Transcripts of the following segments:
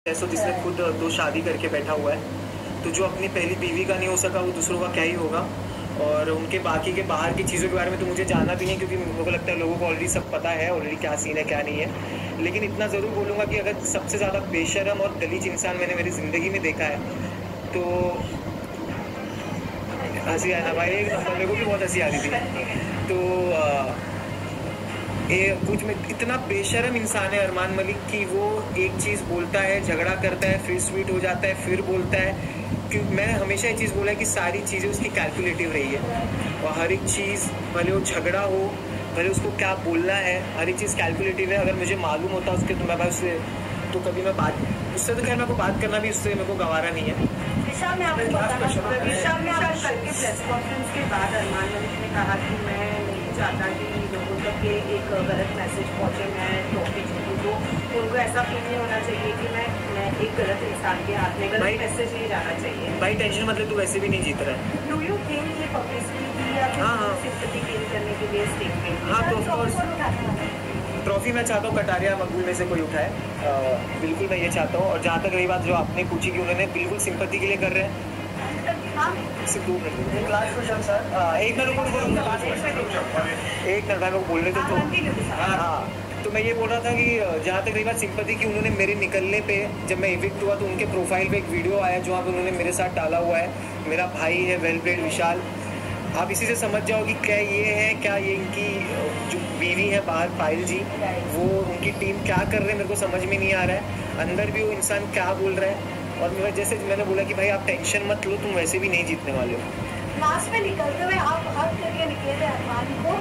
ऐसा जिसने खुद दो शादी करके बैठा हुआ है, तो जो अपनी पहली बीवी का नहीं हो सका वो दूसरों का क्या ही होगा। और उनके बाकी के बाहर की चीज़ों के बारे में तो मुझे जानना भी नहीं, क्योंकि मुझे लगता है लोगों को ऑलरेडी सब पता है ऑलरेडी क्या सीन है क्या नहीं है। लेकिन इतना ज़रूर बोलूँगा कि अगर सबसे ज़्यादा बेशरम और दलीज इंसान मैंने मेरी ज़िंदगी में देखा है तो हंसी आया भाई, एक नंबर मेरे को भी बहुत हंसी आ रही थी। तो कुछ में इतना बेशरम इंसान है अरमान मलिक की, वो एक चीज़ बोलता है, झगड़ा करता है, फिर स्वीट हो जाता है, फिर बोलता है। क्योंकि मैंने हमेशा ये चीज़ बोला है कि सारी चीज़ें उसकी कैलकुलेटिव रही है, और हर एक चीज़ भले वो झगड़ा हो, भले उसको क्या बोलना है, हर एक चीज़ कैलकुलेटिव है। अगर मुझे मालूम होता उसके तो मैं भाई उससे तो कभी मैं बात उससे तो खैर मेरे को बात करना भी उससे मेरे को गंवारा नहीं है। दिशा में आपको करके प्रेस कॉन्फ्रेंस के बाद अरमान मलिक ने कहा कि मैं नहीं चाहता कि लोगों तक ये एक गलत मैसेज पहुंचे, मैं ट्रॉफी जीतूँ, तो उनको ऐसा फील नहीं होना चाहिए कि मैं एक गलत इंसान के हाथ में गलत मैसेज नहीं जाना चाहिए। भाई टेंशन मतलब तू वैसे भी नहीं जीत रहा है। डू यू थिंक ये पब्लिसिटी की या सिंपैथी गेन करने के लिए स्टेटमेंट? हाँ, तो ऑफकोर्स ट्रॉफी मैं चाहता हूँ कटारिया मकबूल में से कोई उठाए, बिल्कुल मैं ये चाहता हूँ। और जहाँ तक रही बात जो आपने पूछी कि उन्होंने बिल्कुल सिंपैथी के लिए कर रहे हैं, सिर्फ 2 मिनट एक मिनट मैं बोल रहे थे तो हाँ, तो मैं ये बोल रहा था कि जहाँ तक रही बात सिंपैथी की, उन्होंने मेरे निकलने पे जब मैं इविक्ट हुआ तो उनके प्रोफाइल पे एक वीडियो आया जहाँ पे उन्होंने मेरे साथ डाला हुआ है, मेरा भाई है वेल ब्रेड विशाल। आप इसी से समझ जाओ कि क्या ये है, क्या ये इनकी जो बीवी है बाहर पायल जी, वो उनकी टीम क्या कर रहे हैं मेरे को समझ में नहीं आ रहा है। अंदर भी वो इंसान क्या बोल रहा है। और मैं जैसे मैंने बोला कि भाई आप टेंशन मत लो, तुम वैसे भी नहीं जीतने वाले हो। लास्ट में निकलते हुए आप हक करके निकले थे अरमान को,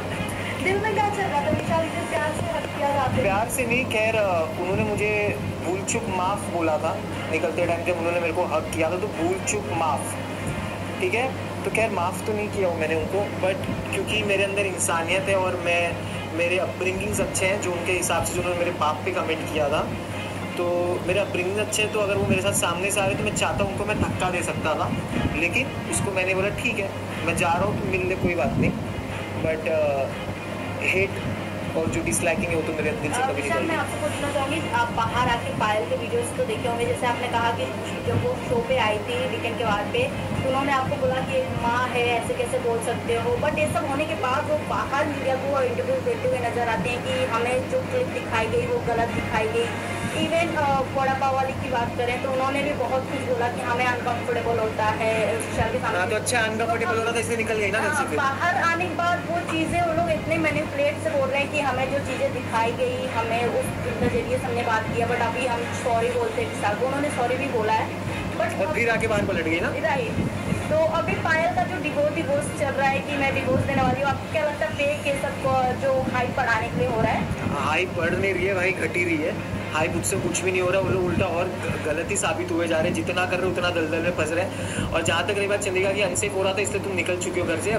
दिल में क्या चल रहा था? विशाल से प्यार से हक किया जाता है? प्यार से नहीं, खैर उन्होंने मुझे भूल चुक माफ़ बोला था निकलते टाइम, जब उन्होंने मेरे को हक किया था तो भूल चुक माफ़, ठीक है। तो खैर माफ़ तो नहीं किया हूँ मैंने उनको, बट क्योंकि मेरे अंदर इंसानियत है और मेरे अपब्रिंगिंग्स अच्छे हैं, जो उनके हिसाब से जो उन्होंने मेरे बाप पे कमेंट किया था, तो मेरे अपब्रिंगिंग अच्छे हैं। तो अगर वो मेरे साथ सामने से आ रहे तो मैं चाहता हूँ उनको मैं धक्का दे सकता था, लेकिन उसको मैंने बोला ठीक है मैं जा रहा हूँ, तो मिल ले कोई बात नहीं। बट हेट और जो डिसलाइकिंग है वो तो मेरे दिल से कभी नहीं। मैं आपको पूछना चाहूँगी, आप बाहर आके पायल के वीडियोस तो देखे होंगे, जैसे आपने कहा कि जब वो शो पे आई थी वीकेंड के बाद पे, तो उन्होंने आपको बोला कि माँ है ऐसे कैसे बोल सकते हो। बट ये सब होने के बाद वो बाहर मीडिया को इंटरव्यू देते हुए नजर आते हैं कि हमें जो क्लिप दिखाई गई वो गलत दिखाई गई। इवन वड़ा पाव वाली की बात करें तो उन्होंने भी बहुत कुछ बोला कि हमें अनकंफर्टेबल होता है विशाल के सामने। तो अच्छा अनकंफर्टेबल हो रहा था इसलिए निकल गई ना। बाहर आने के बाद वो चीज़ें वो लोग इतने मैनिपुलेट से बोल रहे हैं कि हमें जो चीज़ें दिखाई गई हमें उस नज़रिए से हमने बात किया, बट अभी हम सॉरी बोलते हैं विशाल को, उन्होंने सॉरी भी बोला है, बट और फिर आके बाहर पलट गई ना। राइट। तो अभी पायल का जो डिवोर्स चल रहा है कि मैं डिवोर्स देने वाली हूँ, आपको क्या लगता है फेक ये सबको जो हाइप बढ़ाने के लिए हो रहा है? हाइप बढ़ नहीं रही है भाई, घटी रही है। हाइप उससे कुछ भी नहीं हो रहा, वो लोग उल्टा और गलत ही साबित हुए जा रहे हैं। जितना कर रहे हो उतना दलदल में फंस रहे हैं। और जहाँ तक रही बात चंदिका की अनसेफ हो रहा था इसलिए तुम निकल चुके हो घर से।